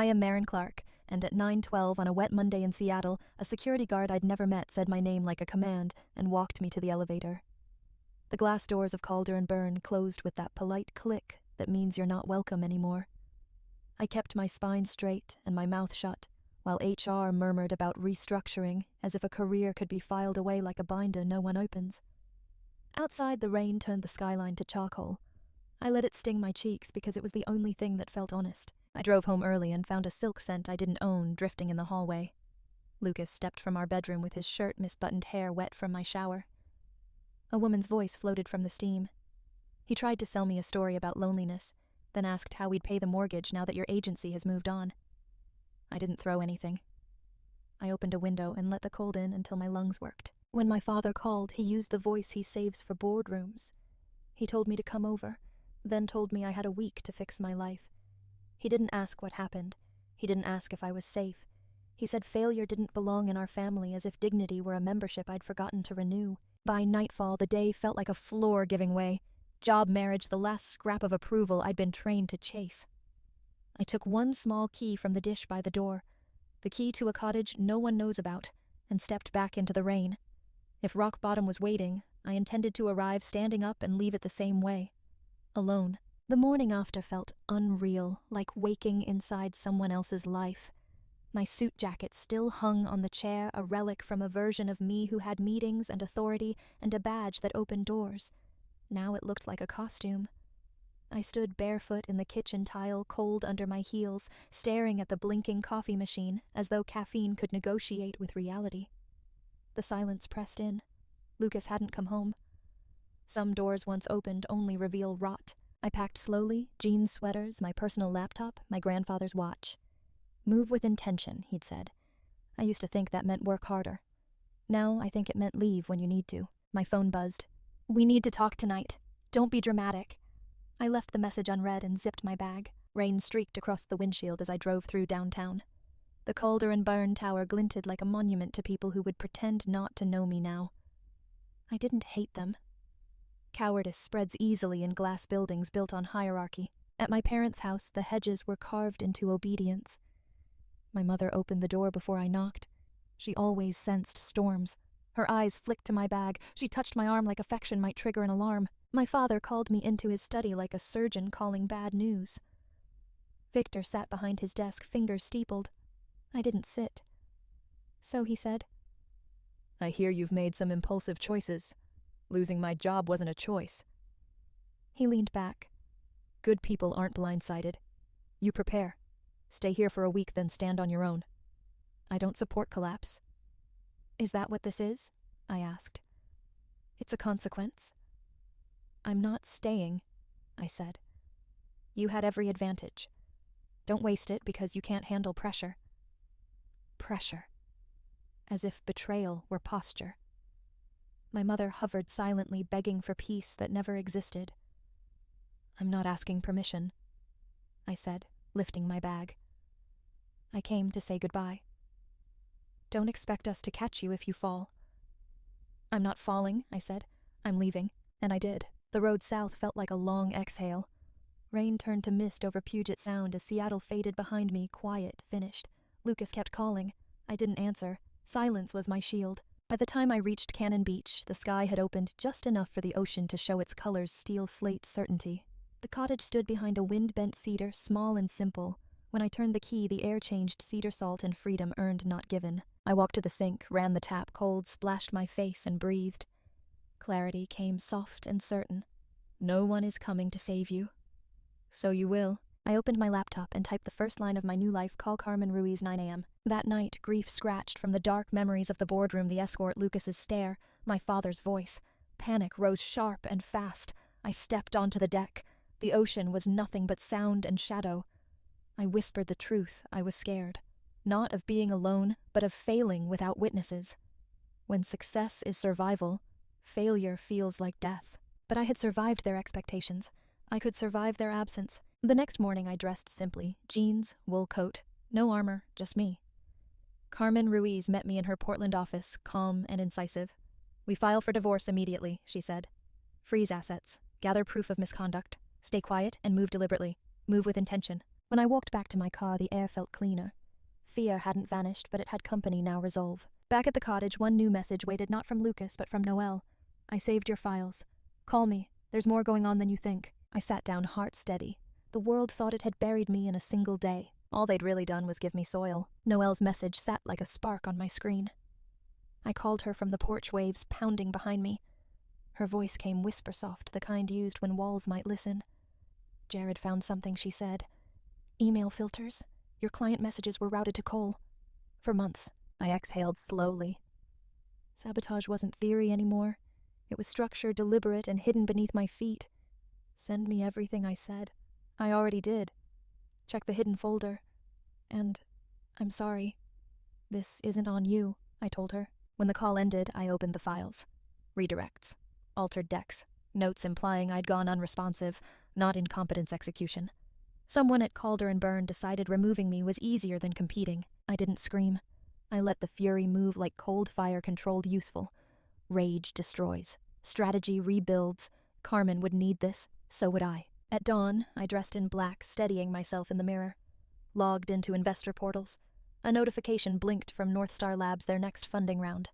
I am Maren Clark, and at 9:12 on a wet Monday in Seattle, a security guard I'd never met said my name like a command and walked me to the elevator. The glass doors of Calder and Byrne closed with that polite click that means you're not welcome anymore. I kept my spine straight and my mouth shut, while HR murmured about restructuring as if a career could be filed away like a binder no one opens. Outside, the rain turned the skyline to charcoal. I let it sting my cheeks because it was the only thing that felt honest. I drove home early and found a silk scent I didn't own drifting in the hallway. Lucas stepped from our bedroom with his shirt misbuttoned hair wet from my shower. A woman's voice floated from the steam. He tried to sell me a story about loneliness, then asked how we'd pay the mortgage now that your agency has moved on. I didn't throw anything. I opened a window and let the cold in until my lungs worked. When my father called, he used the voice he saves for boardrooms. He told me to come over, then told me I had a week to fix my life. He didn't ask what happened. He didn't ask if I was safe. He said failure didn't belong in our family, as if dignity were a membership I'd forgotten to renew. By nightfall, the day felt like a floor giving way. Job marriage, the last scrap of approval I'd been trained to chase. I took one small key from the dish by the door, the key to a cottage no one knows about, and stepped back into the rain. If rock bottom was waiting, I intended to arrive standing up and leave it the same way. Alone. The morning after felt unreal, like waking inside someone else's life. My suit jacket still hung on the chair, a relic from a version of me who had meetings and authority and a badge that opened doors. Now it looked like a costume. I stood barefoot in the kitchen tile, cold under my heels, staring at the blinking coffee machine, as though caffeine could negotiate with reality. The silence pressed in. Lucas hadn't come home. Some doors once opened only reveal rot. I packed slowly, jeans, sweaters, my personal laptop, my grandfather's watch. Move with intention, he'd said. I used to think that meant work harder. Now I think it meant leave when you need to. My phone buzzed. We need to talk tonight. Don't be dramatic. I left the message unread and zipped my bag. Rain streaked across the windshield as I drove through downtown. The Calder and Byrne Tower glinted like a monument to people who would pretend not to know me now. I didn't hate them. Cowardice spreads easily in glass buildings built on hierarchy. At my parents' house, the hedges were carved into obedience. My mother opened the door before I knocked. She always sensed storms. Her eyes flicked to my bag. She touched my arm like affection might trigger an alarm. My father called me into his study like a surgeon calling bad news. Victor sat behind his desk, fingers steepled. I didn't sit. So he said, "I hear you've made some impulsive choices. Losing my job wasn't a choice." He leaned back. "Good people aren't blindsided. You prepare. Stay here for a week, then stand on your own. I don't support collapse." "Is that what this is?" I asked. "It's a consequence." "I'm not staying," I said. "You had every advantage. Don't waste it because you can't handle pressure." Pressure. As if betrayal were posture. My mother hovered silently, begging for peace that never existed. "I'm not asking permission," I said, lifting my bag. "I came to say goodbye. Don't expect us to catch you if you fall." "I'm not falling," I said. "I'm leaving." And I did. The road south felt like a long exhale. Rain turned to mist over Puget Sound as Seattle faded behind me, quiet, finished. Lucas kept calling. I didn't answer. Silence was my shield. By the time I reached Cannon Beach, the sky had opened just enough for the ocean to show its colors steel slate certainty. The cottage stood behind a wind-bent cedar, small and simple. When I turned the key, the air changed cedar salt and freedom earned not given. I walked to the sink, ran the tap cold, splashed my face, and breathed. Clarity came soft and certain. No one is coming to save you. So you will. I opened my laptop and typed the first line of my new life, call Carmen Ruiz, 9 a.m. That night, grief scratched from the dark memories of the boardroom, the escort, Lucas's stare, my father's voice. Panic rose sharp and fast. I stepped onto the deck. The ocean was nothing but sound and shadow. I whispered the truth. I was scared. Not of being alone, but of failing without witnesses. When success is survival, failure feels like death. But I had survived their expectations. I could survive their absence. The next morning I dressed simply. Jeans, wool coat. No armor, just me. Carmen Ruiz met me in her Portland office, calm and incisive. "We file for divorce immediately," she said. "Freeze assets. Gather proof of misconduct. Stay quiet and move deliberately. Move with intention. When I walked back to my car, the air felt cleaner. Fear hadn't vanished, but it had company, now resolve. Back at the cottage, one new message waited, not from Lucas, but from Noelle. I saved your files. Call me. There's more going on than you think. I sat down, heart steady. The world thought it had buried me in a single day. All they'd really done was give me soil. Noelle's message sat like a spark on my screen. I called her from the porch, waves pounding behind me. Her voice came whisper soft, the kind used when walls might listen. Jared found something, she said. Email filters. Your client messages were routed to Cole. For months. I exhaled slowly. Sabotage wasn't theory anymore. It was structure, deliberate, and hidden beneath my feet. Send me everything, I said. I already did. Check the hidden folder. And I'm sorry. This isn't on you, I told her. When the call ended, I opened the files. Redirects. Altered decks. Notes implying I'd gone unresponsive, not incompetence execution. Someone at Calder and Byrne decided removing me was easier than competing. I didn't scream. I let the fury move like cold fire controlled useful. Rage destroys. Strategy rebuilds. Carmen would need this. So would I. At dawn, I dressed in black, steadying myself in the mirror. Logged into investor portals. A notification blinked from Northstar Labs, their next funding round.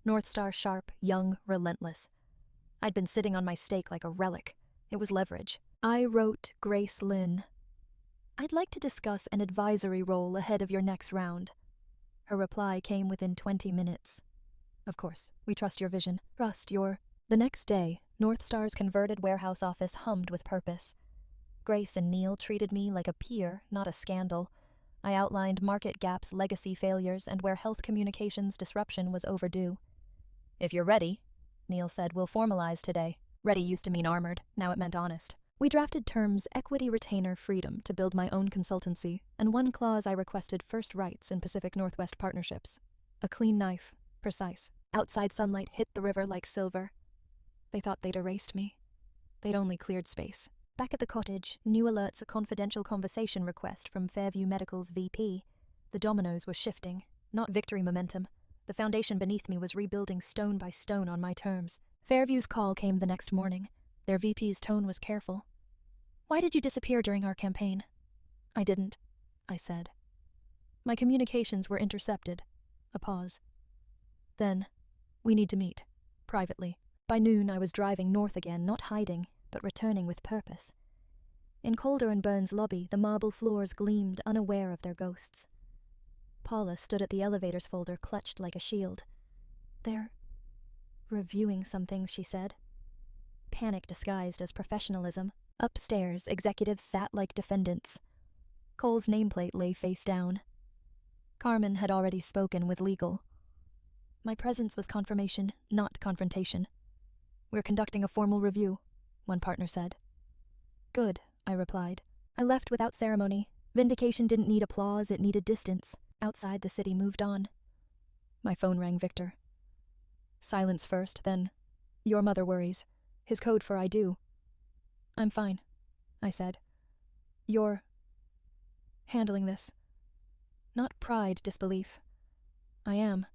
Northstar sharp, young, relentless. I'd been sitting on my stake like a relic. It was leverage. I wrote Grace Lynn. I'd like to discuss an advisory role ahead of your next round. Her reply came within 20 minutes. Of course, we trust your vision. Trust your... The next day, Northstar's converted warehouse office hummed with purpose. Grace and Neil treated me like a peer, not a scandal. I outlined market gaps, legacy failures, and where health communications disruption was overdue. If you're ready, Neil said, we'll formalize today. Ready used to mean armored, now it meant honest. We drafted terms equity, retainer, freedom to build my own consultancy, and one clause I requested first rights in Pacific Northwest partnerships. A clean knife, precise. Outside sunlight hit the river like silver. They thought they'd erased me. They'd only cleared space. Back at the cottage, new alerts a confidential conversation request from Fairview Medical's VP. The dominoes were shifting, not victory momentum. The foundation beneath me was rebuilding stone by stone on my terms. Fairview's call came the next morning. Their VP's tone was careful. Why did you disappear during our campaign? I didn't, I said. My communications were intercepted. A pause. Then, we need to meet, privately. By noon, I was driving north again, not hiding, but returning with purpose. In Calder and Byrne's lobby, the marble floors gleamed, unaware of their ghosts. Paula stood at the elevator's folder, clutched like a shield. They're reviewing some things, she said. Panic disguised as professionalism. Upstairs, executives sat like defendants. Cole's nameplate lay face down. Carmen had already spoken with legal. My presence was confirmation, not confrontation. We're conducting a formal review, one partner said. Good, I replied. I left without ceremony. Vindication didn't need applause, it needed distance. Outside, the city moved on. My phone rang Victor. Silence first, then, your mother worries. His code for I do. I'm fine, I said. You're handling this. Not pride, disbelief. I am,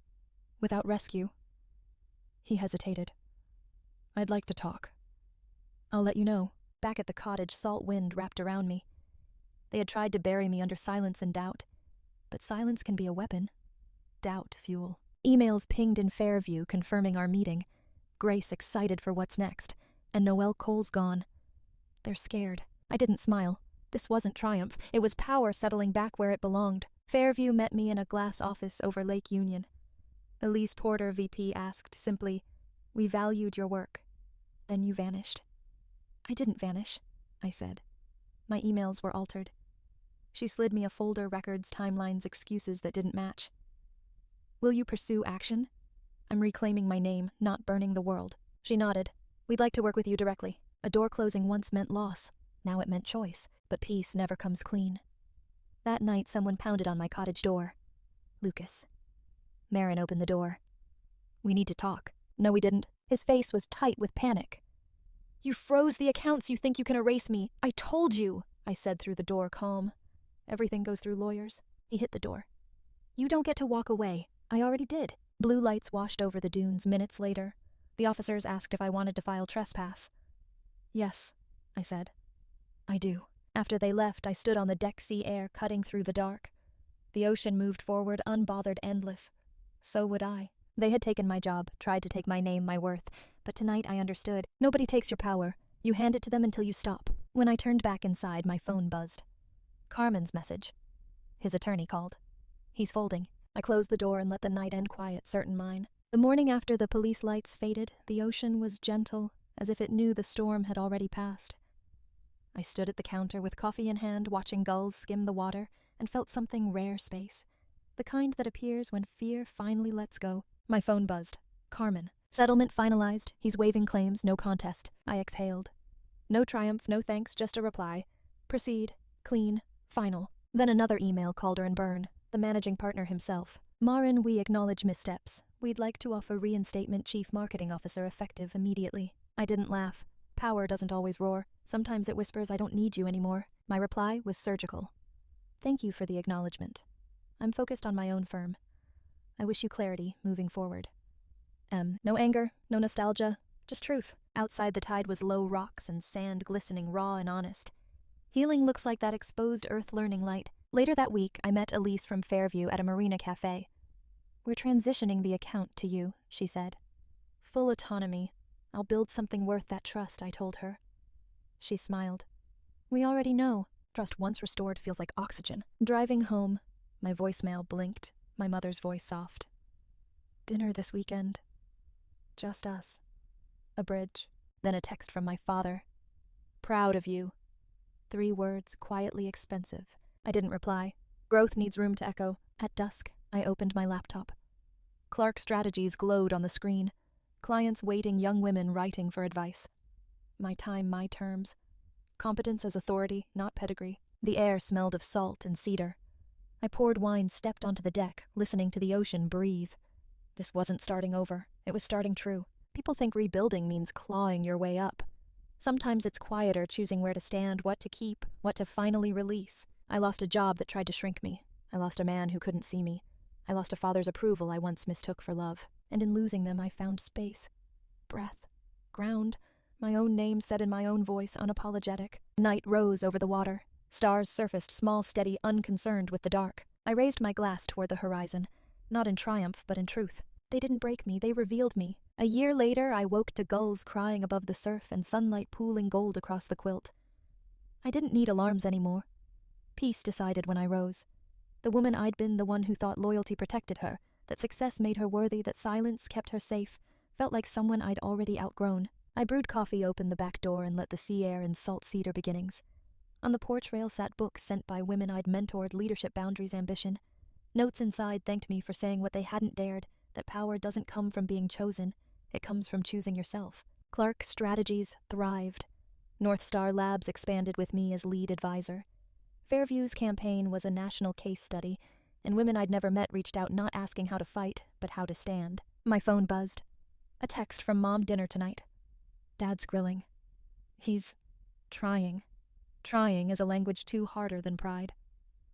without rescue. He hesitated. I'd like to talk. I'll let you know. Back at the cottage, salt wind wrapped around me. They had tried to bury me under silence and doubt. But silence can be a weapon. Doubt fuel. Emails pinged in Fairview confirming our meeting. Grace excited for what's next. And Noelle Cole's gone. They're scared. I didn't smile. This wasn't triumph. It was power settling back where it belonged. Fairview met me in a glass office over Lake Union. Elise Porter, VP, asked simply, "We valued your work. Then you vanished." I didn't vanish, I said. My emails were altered. She slid me a folder, records, timelines, excuses that didn't match. Will you pursue action? I'm reclaiming my name, not burning the world. She nodded. We'd like to work with you directly. A door closing once meant loss. Now it meant choice. But peace never comes clean. That night, someone pounded on my cottage door. Lucas. Marin opened the door. We need to talk. No, we didn't. His face was tight with panic. You froze the accounts. You think you can erase me. I told you, I said through the door, calm. Everything goes through lawyers. He hit the door. You don't get to walk away. I already did. Blue lights washed over the dunes minutes later. The officers asked if I wanted to file trespass. Yes, I said. I do. After they left, I stood on the deck, sea air cutting through the dark. The ocean moved forward, unbothered, endless. So would I. They had taken my job, tried to take my name, my worth, but tonight I understood. Nobody takes your power. You hand it to them until you stop. When I turned back inside, my phone buzzed. Carmen's message. His attorney called. He's folding. I closed the door and let the night end quiet, certain mine. The morning after the police lights faded, the ocean was gentle, as if it knew the storm had already passed. I stood at the counter with coffee in hand, watching gulls skim the water, and felt something rare space. The kind that appears when fear finally lets go. My phone buzzed. Carmen. Settlement finalized. He's waiving claims, no contest. I exhaled. No triumph, no thanks, just a reply. Proceed. Clean. Final. Then another email, Calder and Byrne, the managing partner himself. Marin, we acknowledge missteps. We'd like to offer reinstatement chief marketing officer effective immediately. I didn't laugh. Power doesn't always roar. Sometimes it whispers, I don't need you anymore. My reply was surgical. Thank you for the acknowledgement. I'm focused on my own firm. I wish you clarity moving forward. No anger, no nostalgia, just truth. Outside the tide was low rocks and sand glistening raw and honest. Healing looks like that exposed earth learning light. Later that week, I met Elise from Fairview at a marina cafe. We're transitioning the account to you, she said. Full autonomy. I'll build something worth that trust, I told her. She smiled. We already know. Trust once restored feels like oxygen. Driving home, my voicemail blinked, my mother's voice soft. Dinner this weekend. Just us. A bridge. Then a text from my father. Proud of you. 3 words, quietly expensive. I didn't reply. Growth needs room to echo. At dusk, I opened my laptop. Clark Strategies glowed on the screen. Clients waiting, young women writing for advice. My time, my terms. Competence as authority, not pedigree. The air smelled of salt and cedar. I poured wine, stepped onto the deck, listening to the ocean breathe. This wasn't starting over. It was starting true. People think rebuilding means clawing your way up. Sometimes it's quieter, choosing where to stand, what to keep, what to finally release. I lost a job that tried to shrink me. I lost a man who couldn't see me. I lost a father's approval I once mistook for love. And in losing them, I found space. Breath. Ground. My own name said in my own voice, unapologetic. Night rose over the water. Stars surfaced, small, steady, unconcerned with the dark. I raised my glass toward the horizon, not in triumph, but in truth. They didn't break me, they revealed me. A year later, I woke to gulls crying above the surf and sunlight pooling gold across the quilt. I didn't need alarms anymore. Peace decided when I rose. The woman I'd been, the one who thought loyalty protected her, that success made her worthy, that silence kept her safe, felt like someone I'd already outgrown. I brewed coffee, opened the back door, and let the sea air and salt cedar beginnings. On the porch rail sat books sent by women I'd mentored, leadership, boundaries, ambition. Notes inside thanked me for saying what they hadn't dared, that power doesn't come from being chosen, it comes from choosing yourself. Clark Strategies thrived. North Star Labs expanded with me as lead advisor. Fairview's campaign was a national case study, and women I'd never met reached out not asking how to fight, but how to stand. My phone buzzed. A text from Mom, dinner tonight. Dad's grilling. He's trying. Trying is a language too harder than pride.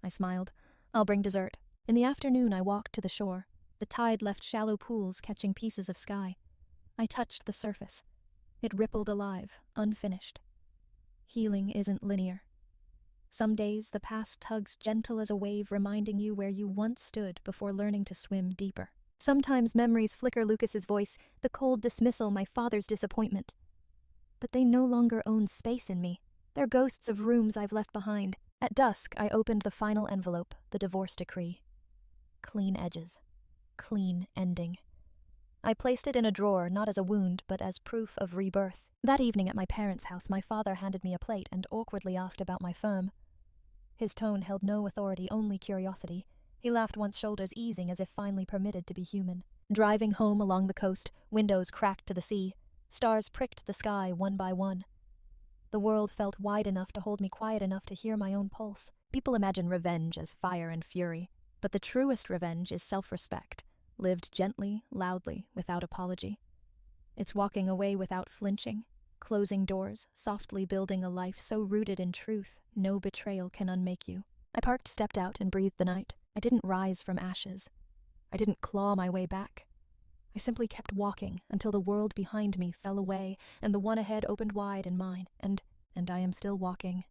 I smiled. I'll bring dessert. In the afternoon, I walked to the shore. The tide left shallow pools catching pieces of sky. I touched the surface. It rippled alive, unfinished. Healing isn't linear. Some days the past tugs gentle as a wave, reminding you where you once stood before learning to swim deeper. Sometimes memories flicker, Lucas's voice, the cold dismissal, my father's disappointment. But they no longer own space in me. They're ghosts of rooms I've left behind. At dusk, I opened the final envelope, the divorce decree. Clean edges. Clean ending. I placed it in a drawer, not as a wound, but as proof of rebirth. That evening at my parents' house, my father handed me a plate and awkwardly asked about my firm. His tone held no authority, only curiosity. He laughed once, shoulders easing as if finally permitted to be human. Driving home along the coast, windows cracked to the sea. Stars pricked the sky one by one. The world felt wide enough to hold me, quiet enough to hear my own pulse. People imagine revenge as fire and fury, but the truest revenge is self-respect, lived gently, loudly, without apology. It's walking away without flinching, closing doors, softly building a life so rooted in truth, no betrayal can unmake you. I parked, stepped out, and breathed the night. I didn't rise from ashes. I didn't claw my way back. I simply kept walking until the world behind me fell away and the one ahead opened wide in mine, and I am still walking.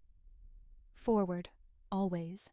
Forward, always.